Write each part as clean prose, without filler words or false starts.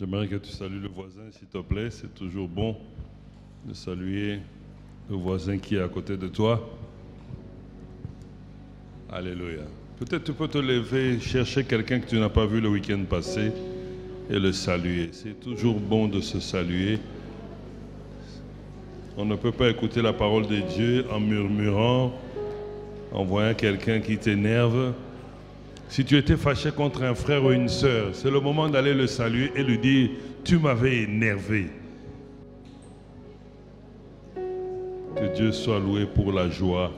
J'aimerais que tu salues le voisin, s'il te plaît. C'est toujours bon de saluer le voisin qui est à côté de toi. Alléluia. Peut-être tu peux te lever, chercher quelqu'un que tu n'as pas vu le week-end passé et le saluer. C'est toujours bon de se saluer. On ne peut pas écouter la parole de Dieu en murmurant, en voyant quelqu'un qui t'énerve. Si tu étais fâché contre un frère ou une sœur, c'est le moment d'aller le saluer et lui dire « Tu m'avais énervé ». Que Dieu soit loué pour la joie.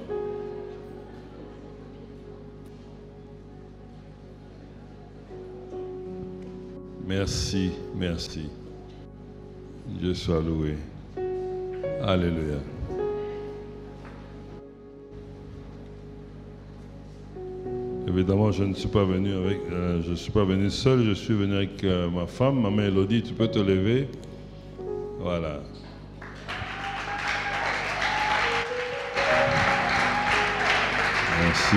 Merci, merci. Dieu soit loué. Alléluia. Évidemment, je ne suis pas venu seul, je suis venu avec ma femme, maman Elodie. Tu peux te lever. Voilà. Merci.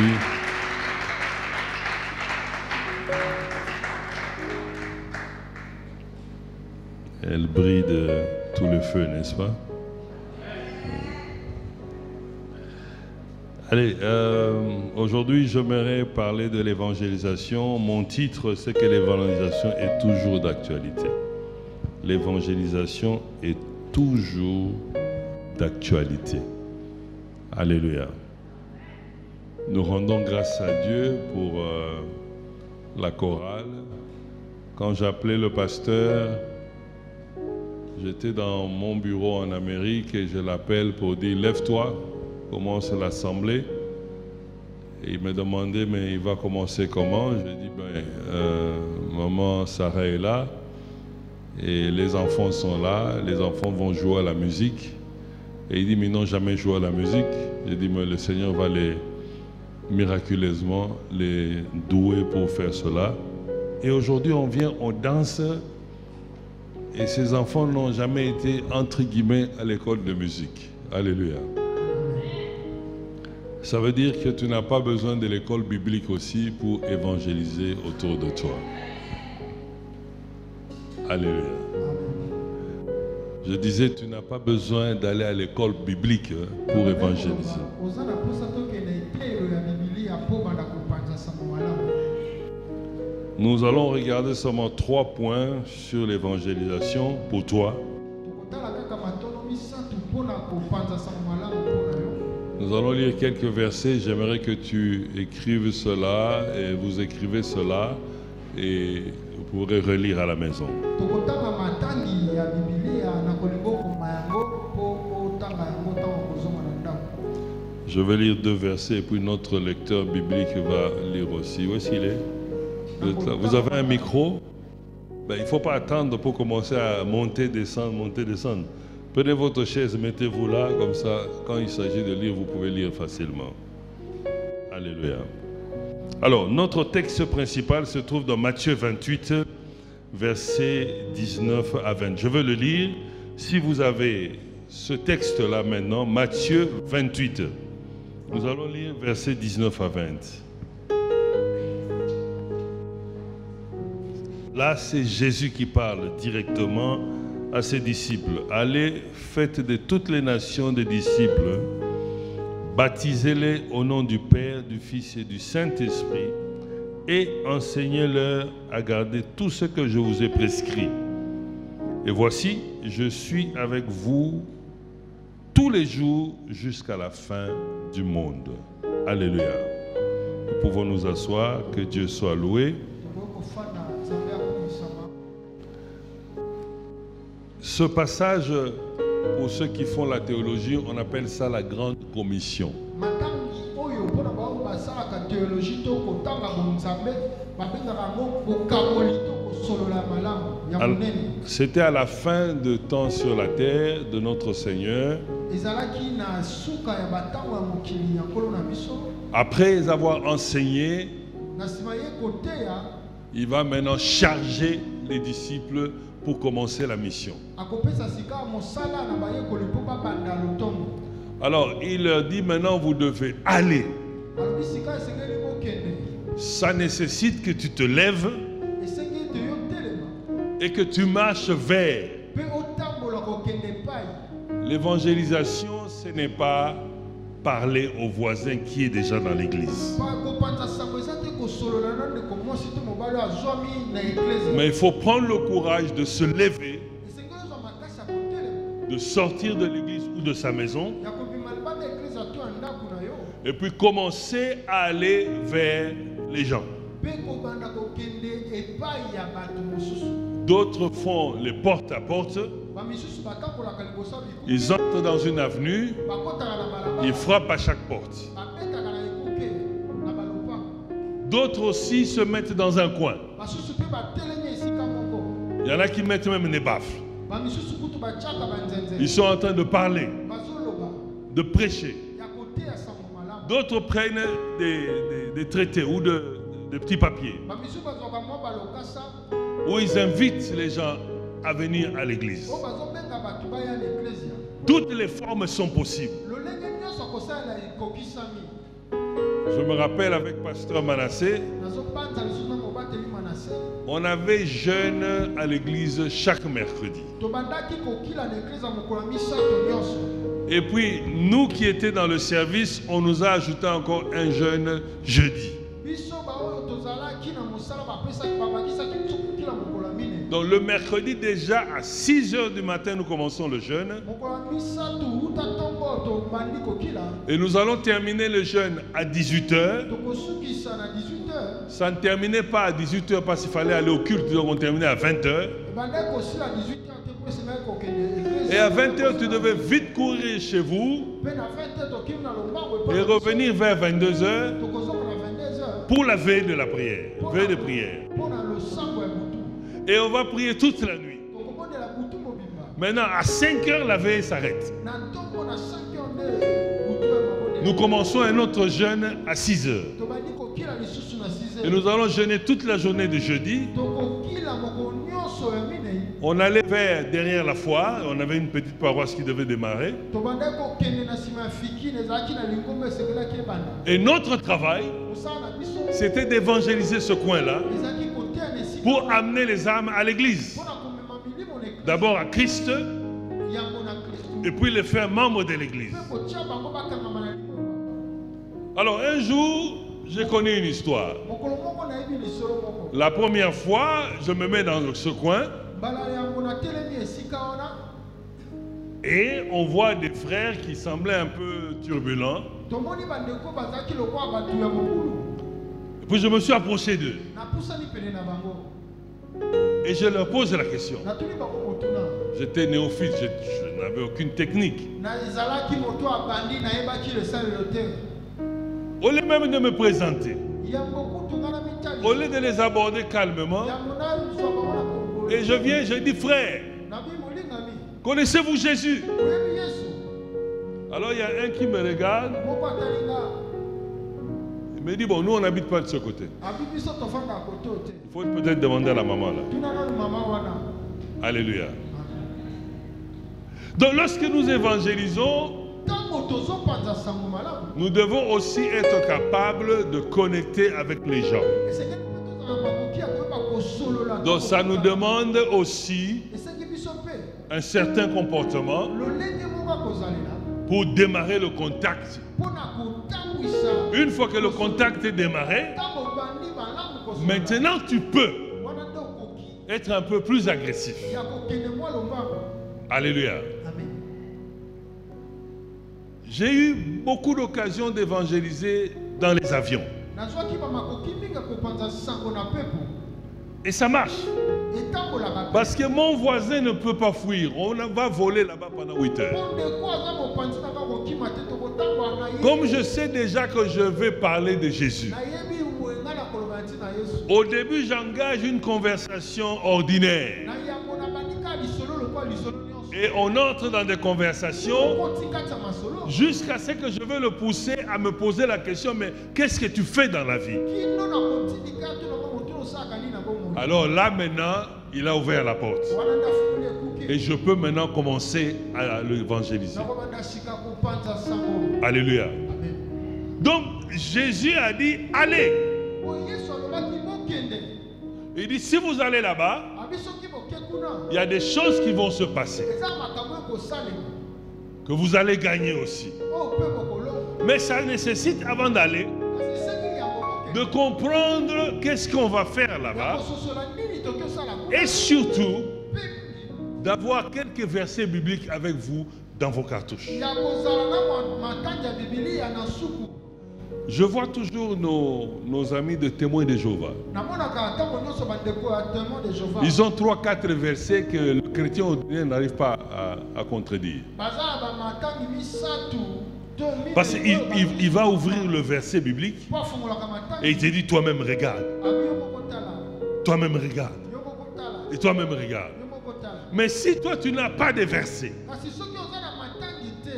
Elle brille de tout le feu, n'est-ce pas? Allez, aujourd'hui, j'aimerais parler de l'évangélisation. Mon titre, c'est que l'évangélisation est toujours d'actualité. L'évangélisation est toujours d'actualité. Alléluia. Nous rendons grâce à Dieu pour la chorale. Quand j'appelais le pasteur, j'étais dans mon bureau en Amérique et je l'appelle pour dire « Lève-toi ». Commence l'assemblée. Et il me demandait, mais il va commencer comment? Je dis, maman Sarah est là et les enfants sont là, les enfants vont jouer à la musique. Et il dit, mais ils n'ont jamais joué à la musique. Je dis, mais le Seigneur va miraculeusement les douer pour faire cela. Et aujourd'hui, on vient, on danse et ces enfants n'ont jamais été, entre guillemets, à l'école de musique. Alléluia. Ça veut dire que tu n'as pas besoin de l'école biblique aussi pour évangéliser autour de toi. Alléluia. Je disais, tu n'as pas besoin d'aller à l'école biblique pour évangéliser. Nous allons regarder seulement 3 points sur l'évangélisation pour toi. Nous allons lire quelques versets. J'aimerais que tu écrives cela et vous écrivez cela et vous pourrez relire à la maison. Je vais lire 2 versets et puis notre lecteur biblique va lire aussi. Où est-ce qu'il est? Vous avez un micro? Il ne faut pas attendre pour commencer à monter, descendre, monter, descendre. Prenez votre chaise, mettez-vous là, comme ça, quand il s'agit de lire, vous pouvez lire facilement. Alléluia. Alors, notre texte principal se trouve dans Matthieu 28, versets 19 à 20. Je veux le lire. Si vous avez ce texte-là maintenant, Matthieu 28, nous allons lire versets 19 à 20. Là, c'est Jésus qui parle directement à ses disciples. Allez, faites de toutes les nations des disciples, baptisez-les au nom du Père, du Fils et du Saint-Esprit, et enseignez-leur à garder tout ce que je vous ai prescrit. Et voici, je suis avec vous tous les jours jusqu'à la fin du monde. Alléluia. Nous pouvons nous asseoir, que Dieu soit loué. Ce passage, pour ceux qui font la théologie, on appelle ça la grande commission. C'était à la fin de temps sur la terre de notre Seigneur. Après avoir enseigné, il va maintenant charger les disciples pour commencer la mission. Alors, il leur dit maintenant, vous devez aller. Ça nécessite que tu te lèves et que tu marches vers. L'évangélisation, ce n'est pas parler au voisin qui est déjà dans l'église. Mais il faut prendre le courage de se lever, de sortir de l'église ou de sa maison et puis commencer à aller vers les gens. D'autres font les porte à porte. Ils entrent dans une avenue, ils frappent à chaque porte. D'autres aussi se mettent dans un coin. Il y en a qui mettent même des baffes. Ils sont en train de parler, de prêcher. D'autres prennent des traités ou des petits papiers où ils invitent les gens à venir à l'église. Toutes les formes sont possibles. Je me rappelle avec Pasteur Manassé, on avait jeûne à l'église chaque mercredi. Et puis, nous qui étions dans le service, on nous a ajouté encore un jeûne jeudi. Donc le mercredi déjà à 6 h du matin nous commençons le jeûne. Et nous allons terminer le jeûne à 18 h. Ça ne terminait pas à 18 h parce qu'il fallait aller au culte, donc on terminait à 20 h. Et à 20 h tu devais vite courir chez vous et revenir vers 22 h pour la veille de la prière, veille de prière. Et on va prier toute la nuit. Maintenant, à 5 h, la veille s'arrête. Nous commençons un autre jeûne à 6 h. Et nous allons jeûner toute la journée de jeudi. On allait vers derrière la foire. On avait une petite paroisse qui devait démarrer. Et notre travail, c'était d'évangéliser ce coin-là pour amener les âmes à l'église. D'abord à Christ, et puis les faire membres de l'église. Alors un jour, j'ai connu une histoire. La première fois, je me mets dans ce coin et on voit des frères qui semblaient un peu turbulents. Et puis je me suis approché d'eux. Et je leur pose la question. J'étais néophyte, je n'avais aucune technique. Au lieu même de me présenter, au lieu de les aborder calmement, et je viens, je dis frère, connaissez-vous Jésus? Alors il y a un qui me regarde. Il me dit, bon, nous on n'habite pas de ce côté. Il faut peut-être demander à la maman là. Alléluia. Donc lorsque nous évangélisons, nous devons aussi être capables de connecter avec les gens. Donc ça nous demande aussi un certain comportement pour démarrer le contact. Une fois que le contact est démarré, maintenant tu peux être un peu plus agressif. Alléluia. J'ai eu beaucoup d'occasions d'évangéliser dans les avions. Et ça marche. Parce que mon voisin ne peut pas fuir. On va voler là-bas pendant 8 heures. Comme je sais déjà que je vais parler de Jésus, au début j'engage une conversation ordinaire. Et on entre dans des conversations jusqu'à ce que je veux le pousser à me poser la question, mais qu'est-ce que tu fais dans la vie? Alors là maintenant, il a ouvert la porte. Et je peux maintenant commencer à l'évangéliser. Alléluia. Donc Jésus a dit, allez. Il dit, si vous allez là-bas, il y a des choses qui vont se passer, que vous allez gagner aussi. Mais ça nécessite, avant d'aller, de comprendre qu'est-ce qu'on va faire là-bas. Et surtout, d'avoir quelques versets bibliques avec vous dans vos cartouches. Je vois toujours nos amis de témoins de Jéhovah. Ils ont 3-4 versets que le chrétien ordinaire n'arrive pas à contredire. Parce qu'il va ouvrir le verset biblique et il te dit toi-même regarde. Toi-même regarde. Et toi-même regarde. Mais si toi tu n'as pas de versets,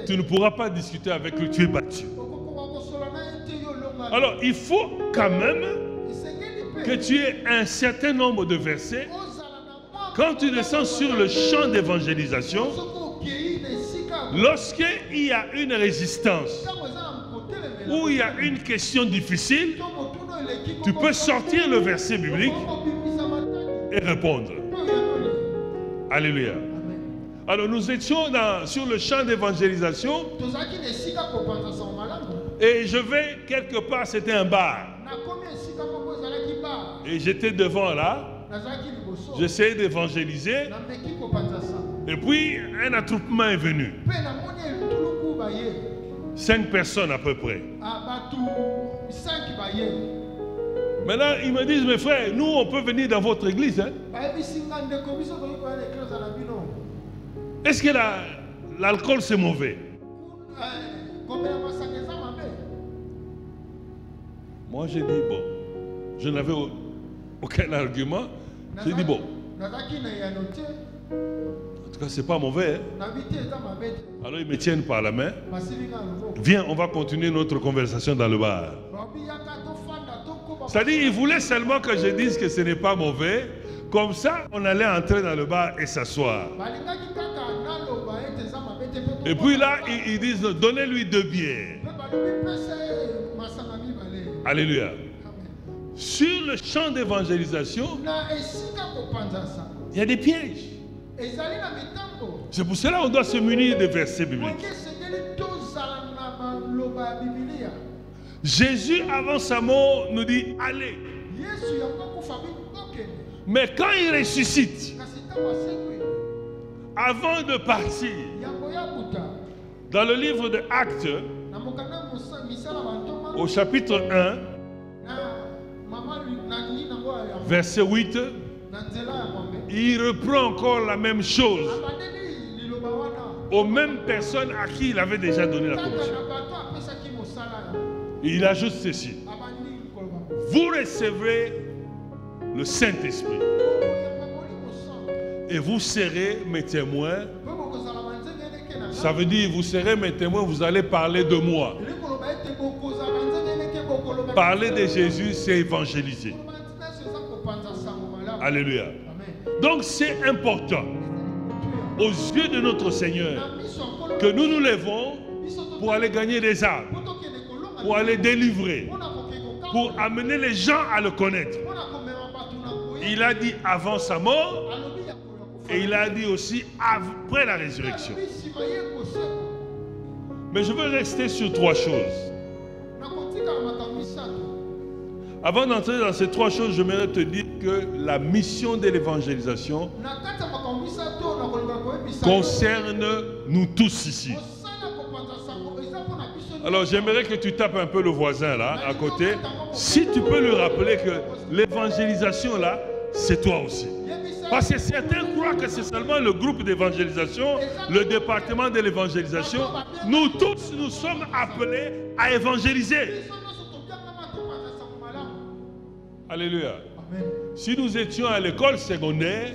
tu ne pourras pas discuter avec lui, tu es battu. Alors il faut quand même que tu aies un certain nombre de versets. Quand tu descends sur le champ d'évangélisation, lorsqu'il y a une résistance ou il y a une question difficile, tu peux sortir le verset biblique et répondre. Alléluia. Alors nous étions sur le champ d'évangélisation et je vais quelque part, c'était un bar. Et j'étais devant là, j'essayais d'évangéliser et puis un attroupement est venu. 5 personnes à peu près. Maintenant, ils me disent, mes frères, nous, on peut venir dans votre église. Hein? Est-ce que l'alcool, c'est mauvais? Moi, j'ai dit, bon, je n'avais aucun argument. J'ai dit, bon, en tout cas, c'est pas mauvais. Hein? Alors, ils me tiennent par la main. Viens, on va continuer notre conversation dans le bar. C'est-à-dire, ils voulaient seulement que je dise que ce n'est pas mauvais. Comme ça, on allait entrer dans le bar et s'asseoir. Et puis là, ils disent, donnez-lui 2 bières. Alléluia. Sur le champ d'évangélisation, il y a des pièges. C'est pour cela qu'on doit se munir des versets bibliques. Jésus, avant sa mort, nous dit, allez. Mais quand il ressuscite, avant de partir, dans le livre de Actes, au chapitre 1, verset 8, il reprend encore la même chose aux mêmes personnes à qui il avait déjà donné la commission. Il ajoute ceci: vous recevrez le Saint-Esprit et vous serez mes témoins. Ça veut dire, vous serez mes témoins, vous allez parler de moi. Parler de Jésus, c'est évangéliser. Alléluia. Donc c'est important aux yeux de notre Seigneur que nous nous levons pour aller gagner des âmes, pour aller délivrer, pour amener les gens à le connaître. Il a dit avant sa mort et il a dit aussi après la résurrection. Mais je veux rester sur 3 choses. Avant d'entrer dans ces 3 choses, j'aimerais te dire que la mission de l'évangélisation concerne nous tous ici. Alors j'aimerais que tu tapes un peu le voisin là, à côté. Si tu peux lui rappeler que l'évangélisation là, c'est toi aussi. Parce que certains croient que c'est seulement le groupe d'évangélisation, le département de l'évangélisation. Nous tous, nous sommes appelés à évangéliser. Alléluia. Amen. Si nous étions à l'école secondaire,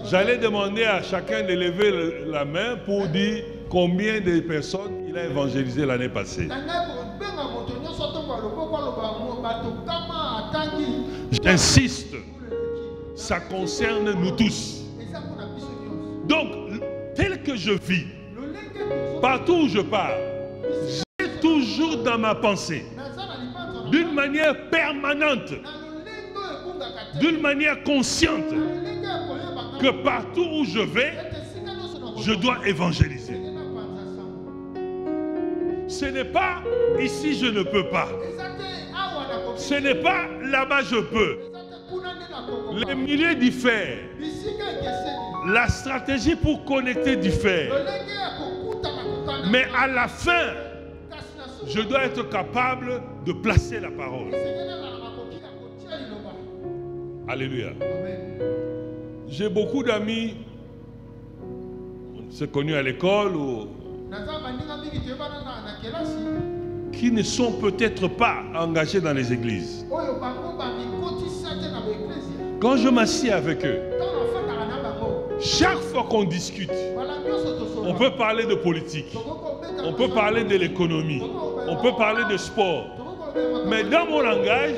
j'allais demander à chacun de lever la main pour dire combien de personnes il a évangélisé l'année passée. J'insiste, ça concerne nous tous. Donc, tel que je vis, partout où je pars, j'ai toujours dans ma pensée, d'une manière permanente, d'une manière consciente, que partout où je vais, je dois évangéliser. Ce n'est pas ici je ne peux pas. Ce n'est pas là-bas je peux. Les milieux diffèrent. La stratégie pour connecter diffère. Mais à la fin, je dois être capable de placer la parole. Alléluia. J'ai beaucoup d'amis, on s'est connus à l'école, qui ne sont peut-être pas engagés dans les églises. Quand je m'assieds avec eux, chaque fois qu'on discute, on peut parler de politique, on peut parler de l'économie, on peut parler de sport. Mais dans mon langage,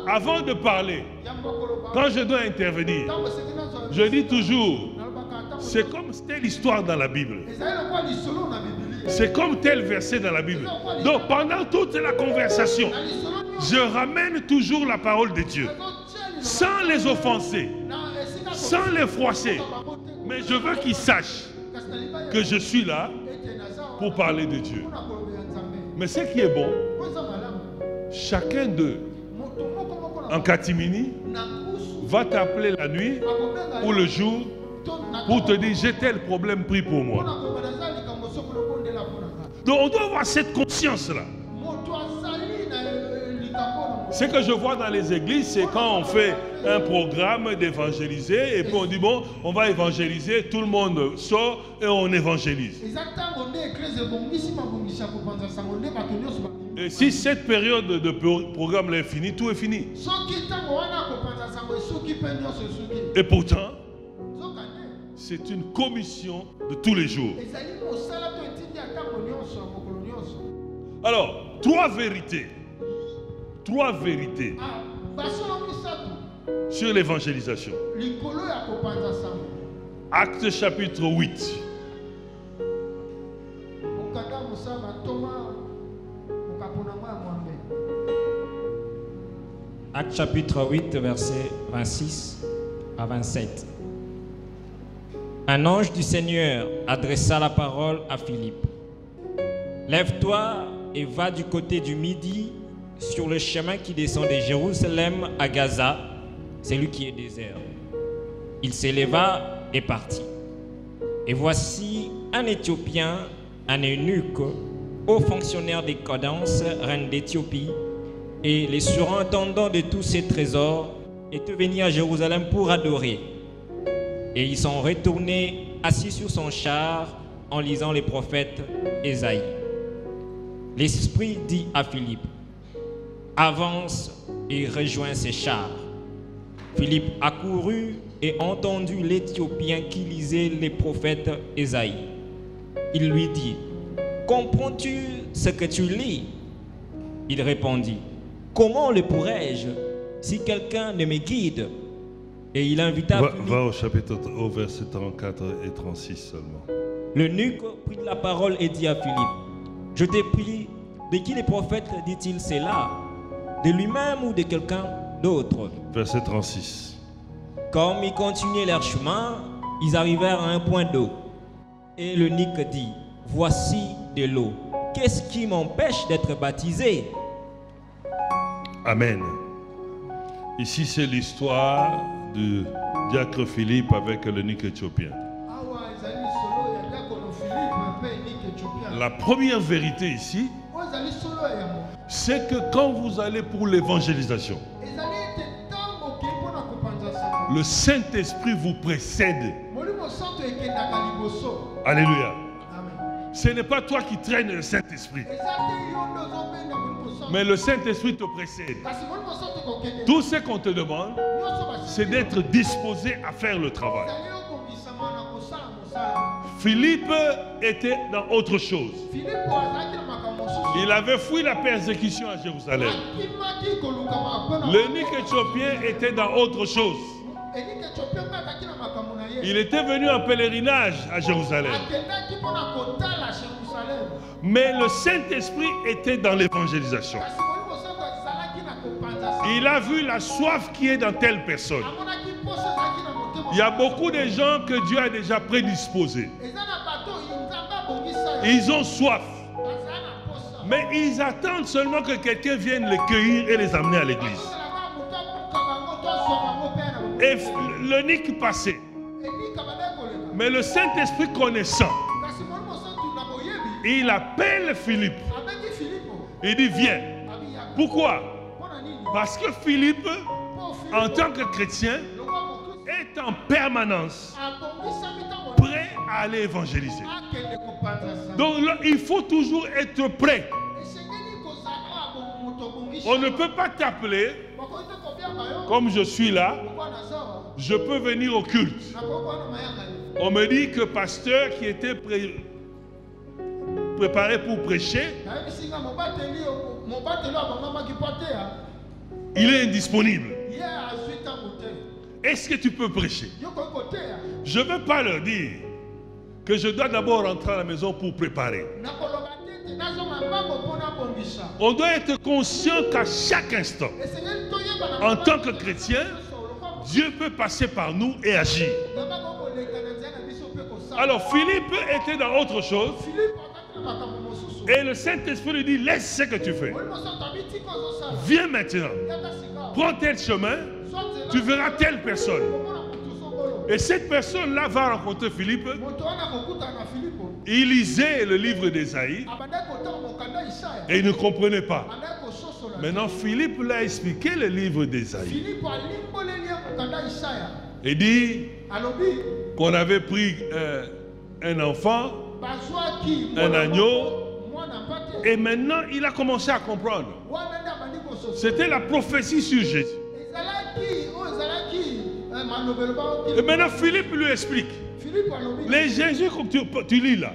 avant de parler, quand je dois intervenir, je dis toujours, c'est comme telle histoire dans la Bible. C'est comme tel verset dans la Bible. Donc pendant toute la conversation, je ramène toujours la parole de Dieu, sans les offenser, sans les froisser. Mais je veux qu'ils sachent que je suis là pour parler de Dieu. Mais ce qui est bon, chacun d'eux, en catimini, va t'appeler la nuit ou le jour pour te dire j'ai tel problème, prie pour moi. Donc on doit avoir cette conscience-là. Ce que je vois dans les églises, c'est quand on fait un programme d'évangéliser et puis on dit bon, on va évangéliser, tout le monde sort et on évangélise. Et si cette période de programme là est finie, tout est fini. Et pourtant, c'est une commission de tous les jours. Alors, trois vérités sur l'évangélisation. Actes chapitre 8. Actes chapitre 8, versets 26 à 27. Un ange du Seigneur adressa la parole à Philippe. Lève-toi et va du côté du midi sur le chemin qui descend de Jérusalem à Gaza, celui qui est désert. Il s'éleva et partit. Et voici un Éthiopien, un eunuque, haut fonctionnaire des Candace, reine d'Éthiopie, et les surintendants de tous ces trésors étaient venus à Jérusalem pour adorer. Et ils sont retournés assis sur son char en lisant les prophètes Ésaïe. L'Esprit dit à Philippe, avance et rejoins ces chars. Philippe accourut et entendit l'Éthiopien qui lisait les prophètes Ésaïe. Il lui dit, comprends-tu ce que tu lis? Il répondit, comment le pourrais-je si quelqu'un ne me guide? Et il invita Philippe. Va au verset 34 et 36 seulement. L'eunuque prit la parole et dit à Philippe, je t'ai pris, de qui les prophètes dit-il cela? De lui-même ou de quelqu'un d'autre? Verset 36. Comme ils continuaient leur chemin, ils arrivèrent à un point d'eau. Et l'eunuque dit, voici de l'eau. Qu'est-ce qui m'empêche d'être baptisé? Amen. Ici, c'est l'histoire du diacre Philippe avec l'eunuque éthiopien. La première vérité ici, c'est que quand vous allez pour l'évangélisation, le Saint-Esprit vous précède. Alléluia. Ce n'est pas toi qui traînes le Saint-Esprit, mais le Saint-Esprit te précède. Tout ce qu'on te demande, c'est d'être disposé à faire le travail. Philippe était dans autre chose. Il avait fui la persécution à Jérusalem. L'eunuque éthiopien était dans autre chose. Il était venu en pèlerinage à Jérusalem. Mais le Saint-Esprit était dans l'évangélisation. Il a vu la soif qui est dans telle personne. Il y a beaucoup de gens que Dieu a déjà prédisposés. Ils ont soif. Mais ils attendent seulement que quelqu'un vienne les cueillir et les amener à l'église. Et le nique passé. Mais le Saint-Esprit connaissant, il appelle Philippe. Il dit viens. Pourquoi? Parce que Philippe, en tant que chrétien, est en permanence prêt à aller évangéliser. Donc là, il faut toujours être prêt. On ne peut pas t'appeler comme je suis là. Je peux venir au culte. On me dit que pasteur qui était préparé pour prêcher, il est indisponible. Est-ce que tu peux prêcher? Je ne veux pas leur dire que je dois d'abord rentrer à la maison pour préparer. On doit être conscient qu'à chaque instant, en tant que chrétien, Dieu peut passer par nous et agir. Alors Philippe était dans autre chose. Et le Saint-Esprit lui dit, laisse ce que tu fais. Viens maintenant. Prends tel chemin. Tu verras telle personne. Et cette personne-là va rencontrer Philippe. Il lisait le livre d'Ésaïe. Et il ne comprenait pas. Maintenant, Philippe l'a expliqué le livre d'Ésaïe. Il dit qu'on avait pris un enfant, un agneau. Et maintenant, il a commencé à comprendre. C'était la prophétie sur Jésus. Et maintenant, Philippe lui explique. Les Jésus, comme tu lis là,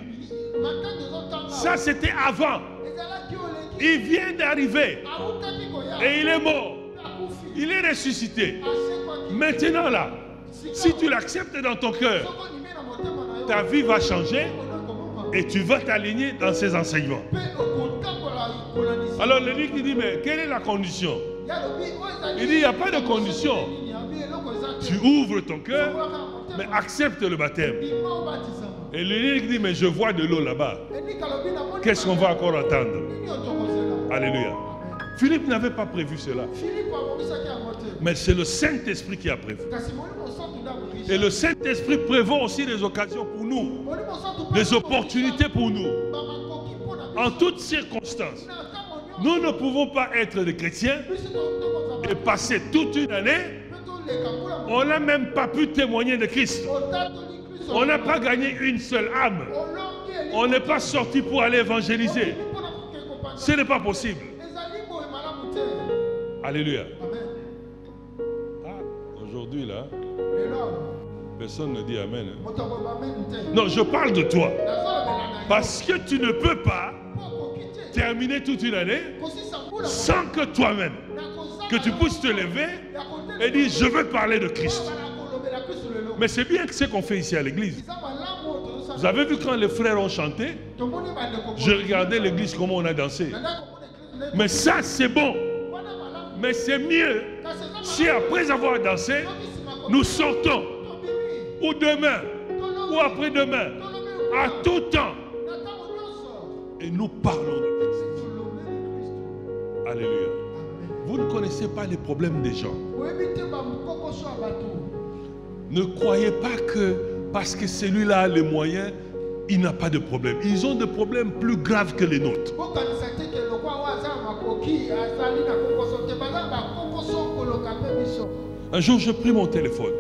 ça c'était avant. Il vient d'arriver. Et il est mort. Il est ressuscité. Maintenant là, si tu l'acceptes dans ton cœur, ta vie va changer et tu vas t'aligner dans ses enseignements. Alors le livre dit, mais quelle est la condition? Il dit, il n'y a pas de condition. Tu ouvres ton cœur, mais accepte le baptême. Et le livre dit, mais je vois de l'eau là-bas. Qu'est-ce qu'on va encore entendre? Alléluia. Philippe n'avait pas prévu cela. Mais c'est le Saint-Esprit qui a prévu. Et le Saint-Esprit prévoit aussi des occasions pour nous. Des opportunités pour nous. En toutes circonstances. Nous ne pouvons pas être des chrétiens et passer toute une année. On n'a même pas pu témoigner de Christ. On n'a pas gagné une seule âme. On n'est pas sorti pour aller évangéliser. Ce n'est pas possible. Alléluia. Ah, aujourd'hui là, personne ne dit Amen. Non, je parle de toi. Parce que tu ne peux pas terminer toute une année sans que toi-même, que tu puisses te lever et dire je veux parler de Christ. Mais c'est bien ce qu'on fait ici à l'église. Vous avez vu quand les frères ont chanté, je regardais l'église comment on a dansé. Mais ça c'est bon. Mais c'est mieux si après avoir dansé, nous sortons, ou demain, ou après-demain, à tout temps, et nous parlons de Christ. Alléluia. Vous ne connaissez pas les problèmes des gens. Ne croyez pas que parce que celui-là a les moyens, il n'a pas de problème. Ils ont des problèmes plus graves que les nôtres. Un jour, je pris mon téléphone.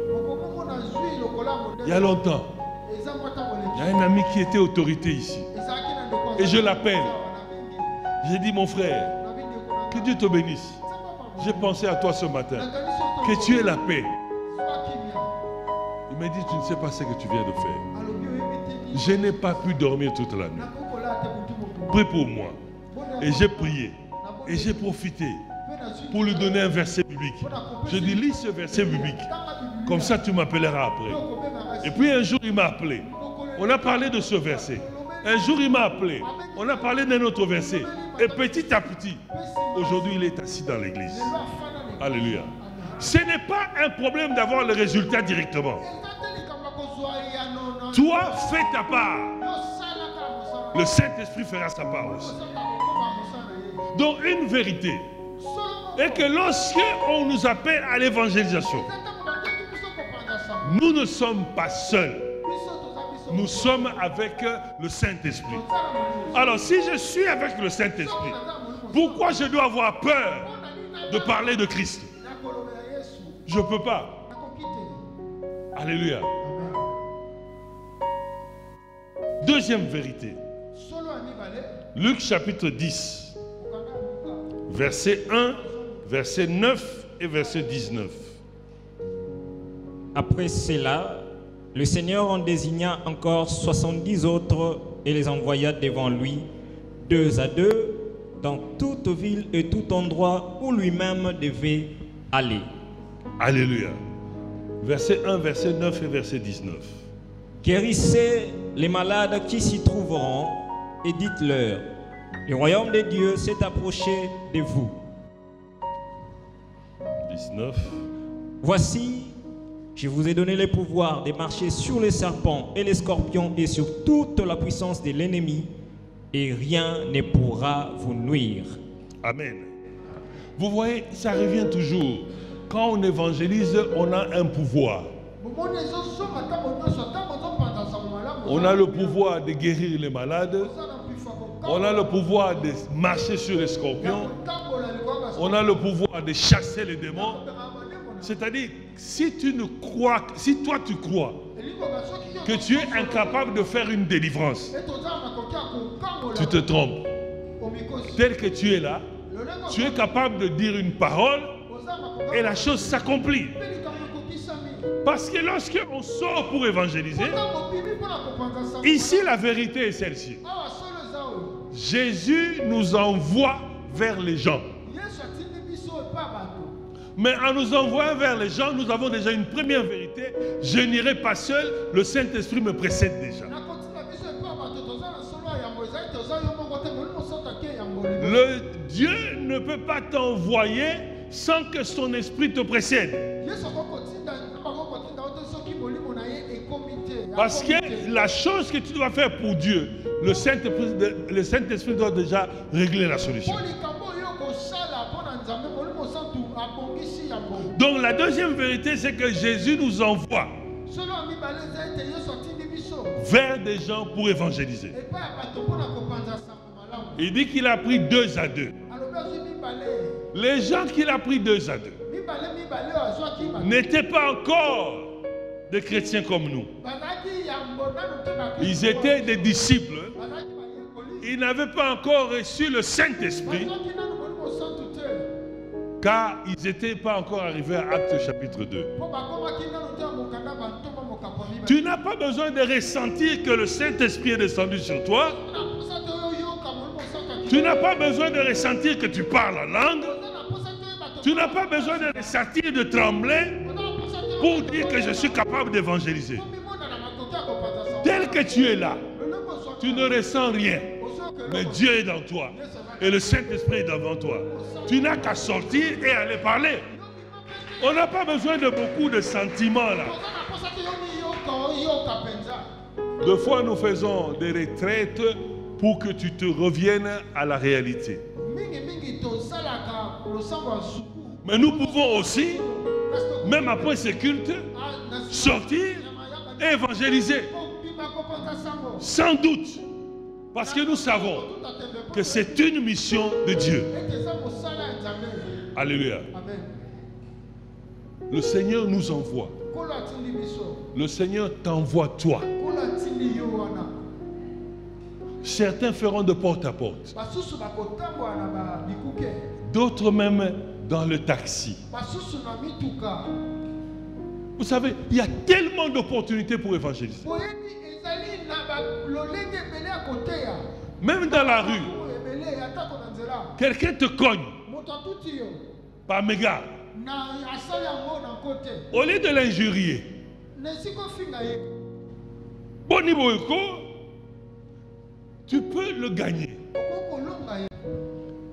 Il y a longtemps. Il y a un ami qui était autorité ici. Et je l'appelle. J'ai dit, mon frère, que Dieu te bénisse. J'ai pensé à toi ce matin. Que tu aies la paix. Il m'a dit, tu ne sais pas ce que tu viens de faire. Je n'ai pas pu dormir toute la nuit. Prie pour moi. Et j'ai prié. Et j'ai profité pour lui donner un verset biblique. Je dis, lis ce verset biblique. Comme ça, tu m'appelleras après. Et puis un jour, il m'a appelé. On a parlé de ce verset. Un jour, il m'a appelé. On a parlé d'un autre verset. Et petit à petit, aujourd'hui, il est assis dans l'église. Alléluia. Ce n'est pas un problème d'avoir le résultat directement. Toi, fais ta part. Le Saint-Esprit fera sa part aussi. Donc, une vérité est que lorsque on nous appelle à l'évangélisation, nous ne sommes pas seuls. Nous sommes avec le Saint-Esprit. Alors, si je suis avec le Saint-Esprit, pourquoi je dois avoir peur de parler de Christ? Je ne peux pas. Alléluia. Deuxième vérité. Luc chapitre 10, verset 1, verset 9 et verset 19. Après cela, le Seigneur en désigna encore 70 autres et les envoya devant lui, 2 à 2, dans toute ville et tout endroit où lui-même devait aller. Alléluia. Verset 1, verset 9 et verset 19. Guérissez les malades qui s'y trouveront et dites-leur, le royaume de Dieu s'est approché de vous. 19. Voici, je vous ai donné le pouvoir de marcher sur les serpents et les scorpions et sur toute la puissance de l'ennemi, et rien ne pourra vous nuire. Amen. Vous voyez, ça revient toujours. Quand on évangélise, on a un pouvoir. On a le pouvoir de guérir les malades. On a le pouvoir de marcher sur les scorpions. On a le pouvoir de chasser les démons. C'est-à-dire, si toi tu crois que tu es incapable de faire une délivrance, tu te trompes. Tel que tu es là, tu es capable de dire une parole et la chose s'accomplit. Parce que lorsque on sort pour évangéliser, ici la vérité est celle-ci. Jésus nous envoie vers les gens. Mais en nous envoyant vers les gens, nous avons déjà une première vérité. Je n'irai pas seul, le Saint-Esprit me précède déjà. Le Dieu ne peut pas t'envoyer sans que son esprit te précède. Parce que la chose que tu dois faire pour Dieu, le Saint-Esprit doit déjà régler la solution. Donc la deuxième vérité, c'est que Jésus nous envoie vers des gens pour évangéliser. Il dit qu'il a pris 2 à 2. Les gens qu'il a pris 2 à 2 n'étaient pas encore des chrétiens comme nous. Ils étaient des disciples. Ils n'avaient pas encore reçu le Saint-Esprit, car ils n'étaient pas encore arrivés à Actes chapitre 2. Tu n'as pas besoin de ressentir que le Saint-Esprit est descendu sur toi. Tu n'as pas besoin de ressentir que tu parles en langue. Tu n'as pas besoin de ressentir de trembler pour dire que je suis capable d'évangéliser. Tel que tu es là, tu ne ressens rien. Mais Dieu est dans toi. Et le Saint-Esprit est devant toi. Tu n'as qu'à sortir et aller parler. On n'a pas besoin de beaucoup de sentiments là. Deux fois, nous faisons des retraites pour que tu te reviennes à la réalité. Mais nous pouvons aussi, même après ce culte, sortir et évangéliser. Sans doute. Parce que nous savons que c'est une mission de Dieu. Alléluia. Le Seigneur nous envoie. Le Seigneur t'envoie toi. Certains feront de porte à porte. D'autres même dans le taxi. Vous savez, il y a tellement d'opportunités pour évangéliser. Même dans la rue, quelqu'un te cogne par mégarde. Au lieu de l'injurier, Boni Boyko, tu peux le gagner.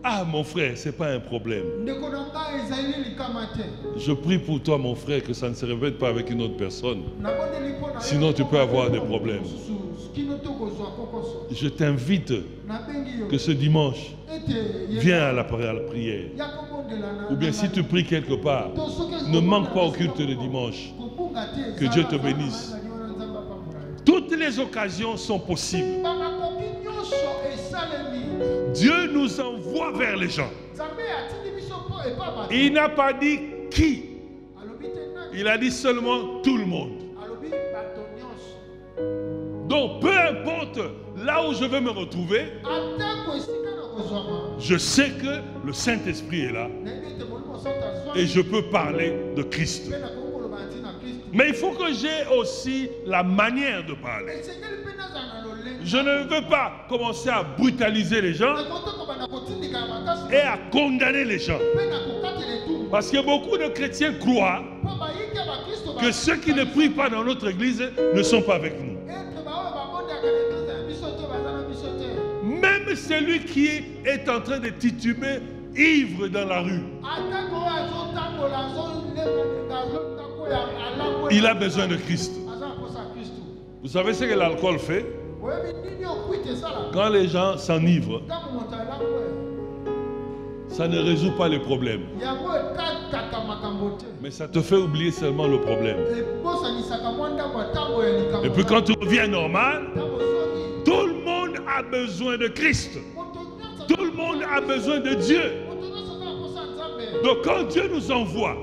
À Ah, mon frère, ce n'est pas un problème. Je prie pour toi, mon frère, que ça ne se répète pas avec une autre personne. Sinon, tu peux avoir des problèmes. Je t'invite que ce dimanche, viens à la prière. Ou bien si tu pries quelque part, ne manque pas au culte le dimanche. Que Dieu te bénisse. Toutes les occasions sont possibles. Dieu nous envoie vers les gens. Il n'a pas dit qui. Il a dit seulement tout le monde. Donc peu importe là où je vais me retrouver, je sais que le Saint-Esprit est là et je peux parler de Christ. Mais il faut que j'ai aussi la manière de parler. Je ne veux pas commencer à brutaliser les gens et à condamner les gens. Parce que beaucoup de chrétiens croient que ceux qui ne prient pas dans notre église ne sont pas avec nous. Même celui qui est en train de tituber ivre dans la rue, il a besoin de Christ. Vous savez ce que l'alcool fait? Quand les gens s'enivrent, ça ne résout pas les problèmes. Mais ça te fait oublier seulement le problème. Et puis quand tu reviens normal, tout le monde a besoin de Christ. Tout le monde a besoin de Dieu. Donc quand Dieu nous envoie,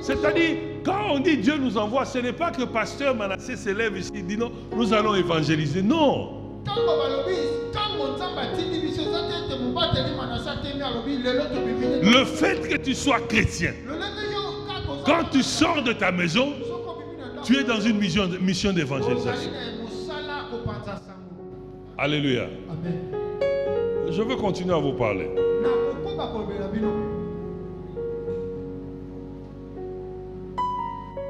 c'est-à-dire quand on dit Dieu nous envoie, ce n'est pas que pasteur Manassé s'élève ici et dit non, nous allons évangéliser. Non. Le fait que tu sois chrétien, quand tu sors de ta maison, tu es dans une mission d'évangélisation. Alléluia. Je veux continuer à vous parler.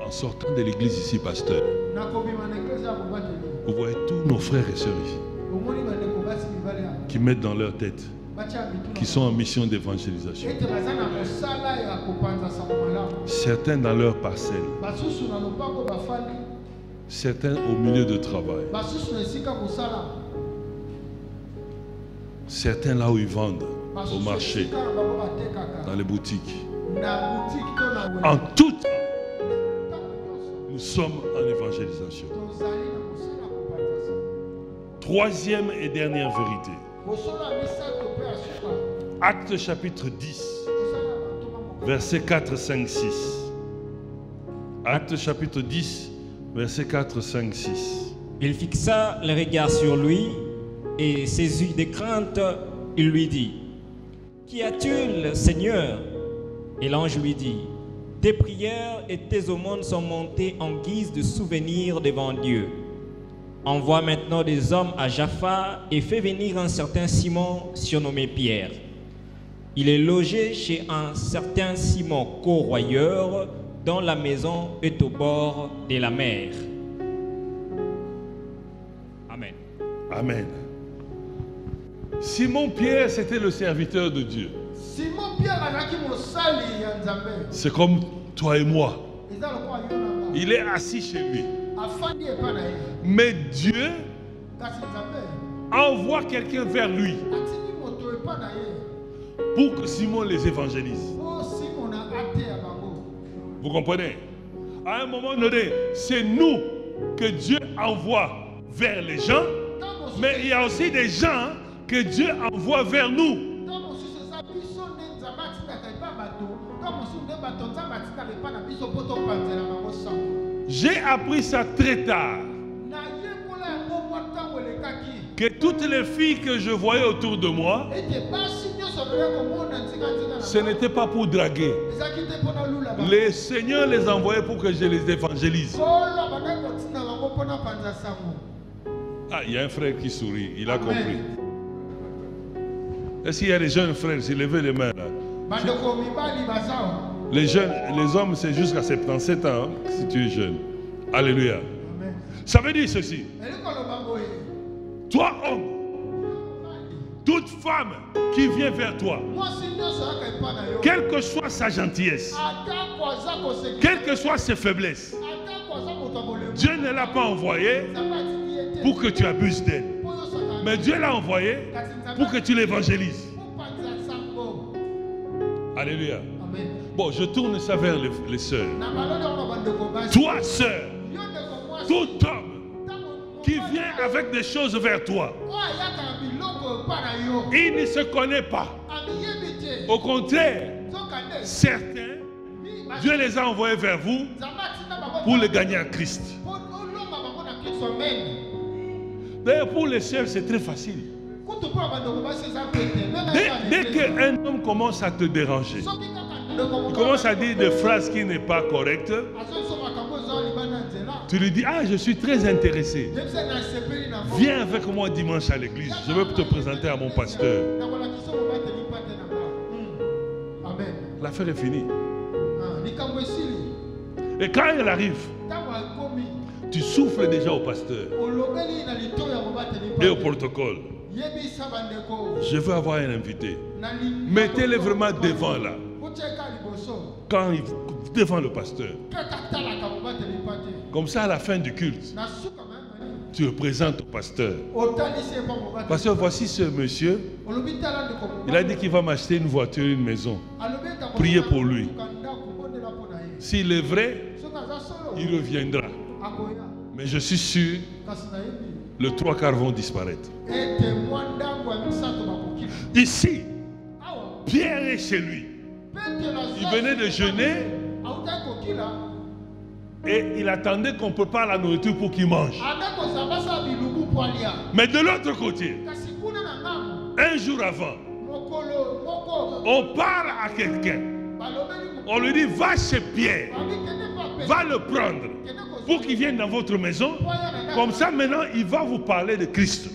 En sortant de l'église ici, pasteur, vous voyez tous nos frères et sœurs ici qui mettent dans leur tête qui sont en mission d'évangélisation. Certains dans leur parcelle, certains au milieu de travail, certains là où ils vendent, au marché, dans les boutiques. En tout temps, nous sommes en évangélisation. Troisième et dernière vérité. Actes chapitre 10, versets 4, 5, 6. Actes chapitre 10, versets 4, 5, 6. Il fixa le regard sur lui et saisi de crainte, il lui dit: Qu'y a-t-il, Seigneur? Et l'ange lui dit: Tes prières et tes aumônes sont montées en guise de souvenir devant Dieu. Envoie maintenant des hommes à Jaffa et fais venir un certain Simon surnommé Pierre. Il est logé chez un certain Simon corroyeur dont la maison est au bord de la mer. Amen. Amen. Simon Pierre, c'était le serviteur de Dieu. C'est comme toi et moi. Il est assis chez lui. Mais Dieu envoie quelqu'un vers lui pour que Simon les évangélise. Vous comprenez? À un moment donné, c'est nous que Dieu envoie vers les gens, mais il y a aussi des gens que Dieu envoie vers nous. J'ai appris ça très tard, que toutes les filles que je voyais autour de moi, ce n'était pas pour draguer. Le Seigneur les envoyait pour que je les évangélise. Ah, il y a un frère qui sourit, il a compris. Est-ce qu'il y a des jeunes frères? S'ils levaient les mains là. Les jeunes, les hommes, c'est jusqu'à 77 ans, hein, si tu es jeune. Alléluia. Ça veut dire ceci. Toi, homme, Toute femme qui vient vers toi, quelle que soit sa gentillesse, quelle que soit ses faiblesses, Dieu ne l'a pas envoyé pour que tu abuses d'elle. Mais Dieu l'a envoyé pour que tu l'évangélises. Alléluia. Bon, je tourne ça vers les sœurs. Toi, sœur, tout homme qui vient avec des choses vers toi, il ne se connaît pas. Au contraire, certains, Dieu les a envoyés vers vous pour les gagner à Christ. D'ailleurs, pour les sœurs, c'est très facile. Dès qu'un homme commence à te déranger, il commence à dire des phrases qui n'est pas correctes, tu lui dis, ah, je suis très intéressé. Viens avec moi dimanche à l'église. Je veux te présenter à mon pasteur. L'affaire est finie. Et quand elle arrive, tu souffles déjà au pasteur et au protocole. Je veux avoir un invité. Mettez-le vraiment devant là. Quand il, devant le pasteur. Comme ça, à la fin du culte, tu le présentes au pasteur. Pasteur, voici ce monsieur. Il a dit qu'il va m'acheter une voiture, une maison. Priez pour lui. S'il est vrai, il reviendra. Mais je suis sûr, les 3/4 vont disparaître. Ici, Pierre est chez lui. Il venait de jeûner et il attendait qu'on prépare la nourriture pour qu'il mange. Mais de l'autre côté, un jour avant, on parle à quelqu'un. On lui dit, va chez Pierre, va le prendre pour qu'il vienne dans votre maison. Comme ça, maintenant, il va vous parler de Christ.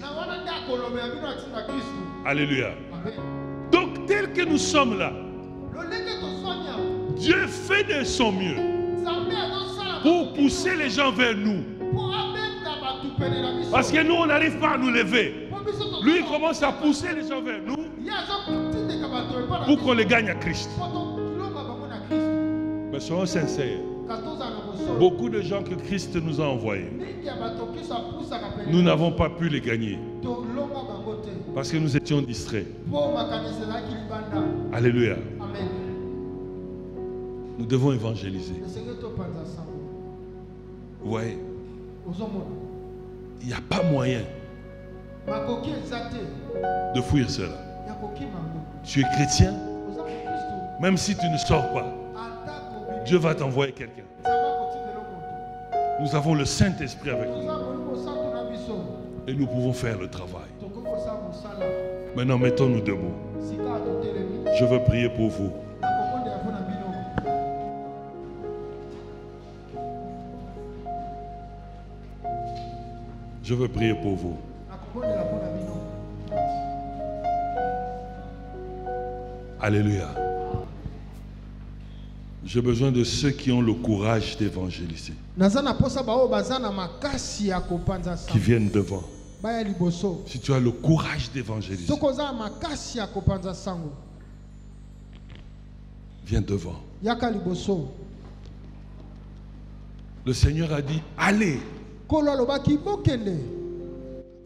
Alléluia. Donc, tel que nous sommes là, Dieu fait de son mieux pour pousser les gens vers nous. Parce que nous, on n'arrive pas à nous lever. Lui, il commence à pousser les gens vers nous pour qu'on les gagne à Christ. Mais soyons sincères. Beaucoup de gens que Christ nous a envoyés, nous n'avons pas pu les gagner parce que nous étions distraits. Alléluia. Nous devons évangéliser. Ouais. Il n'y a pas moyen de fuir cela. Tu es chrétien, même si tu ne sors pas, Dieu va t'envoyer quelqu'un. Nous avons le Saint-Esprit avec nous. Et nous pouvons faire le travail. Maintenant, mettons-nous debout. Je veux prier pour vous. Je veux prier pour vous. Alléluia. J'ai besoin de ceux qui ont le courage d'évangéliser. Qui viennent devant. Si tu as le courage d'évangéliser, viens devant. Le Seigneur a dit, allez.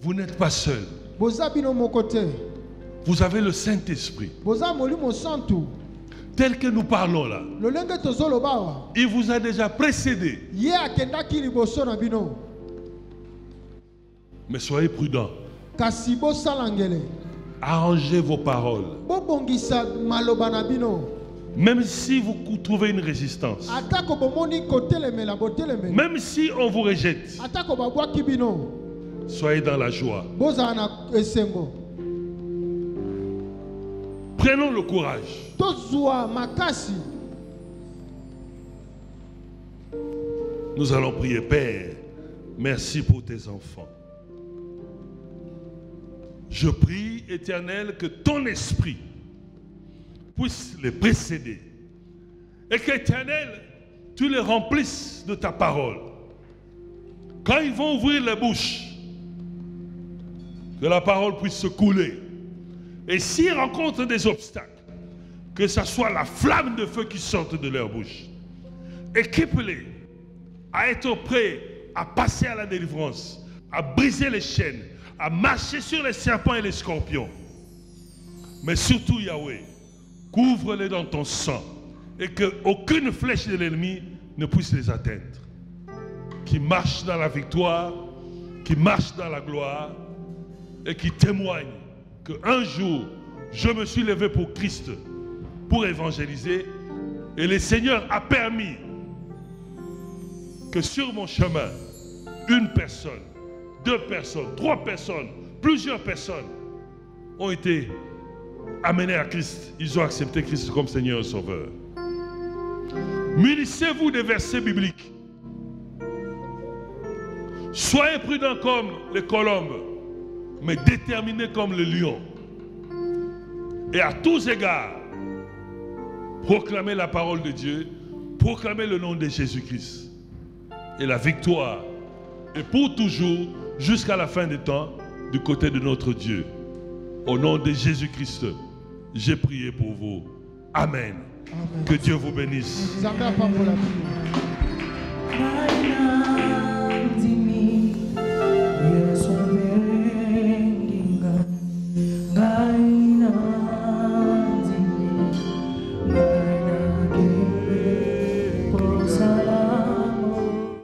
Vous n'êtes pas seul. Vous avez le Saint-Esprit. Tel que nous parlons là, il vous a déjà précédé. Mais soyez prudents. Arrangez vos paroles. Même si vous trouvez une résistance. Même si on vous rejette. Soyez dans la joie. Prenons le courage. Nous allons prier. Père, merci pour tes enfants. Je prie, Éternel, que ton esprit puisse les précéder. Et qu'Éternel, tu les remplisses de ta parole. Quand ils vont ouvrir la bouche, que la parole puisse se couler. Et s'ils rencontrent des obstacles, que ce soit la flamme de feu qui sorte de leur bouche. Équipe-les à être prêts à passer à la délivrance, à briser les chaînes, à marcher sur les serpents et les scorpions. Mais surtout, Yahweh, couvre-les dans ton sang et qu'aucune flèche de l'ennemi ne puisse les atteindre. Qui marchent dans la victoire, qui marchent dans la gloire et qui témoignent qu'un jour, je me suis levé pour Christ, pour évangéliser, et le Seigneur a permis que sur mon chemin, une personne, 2 personnes, 3 personnes, plusieurs personnes ont été amenées à Christ. Ils ont accepté Christ comme Seigneur et Sauveur. Munissez-vous des versets bibliques. Soyez prudents comme les colombes, mais déterminés comme le lion. Et à tous égards, proclamez la parole de Dieu, proclamez le nom de Jésus-Christ. Et la victoire est pour toujours, jusqu'à la fin des temps, du côté de notre Dieu. Au nom de Jésus-Christ, j'ai prié pour vous. Amen. Amen. Que Dieu vous bénisse. Nous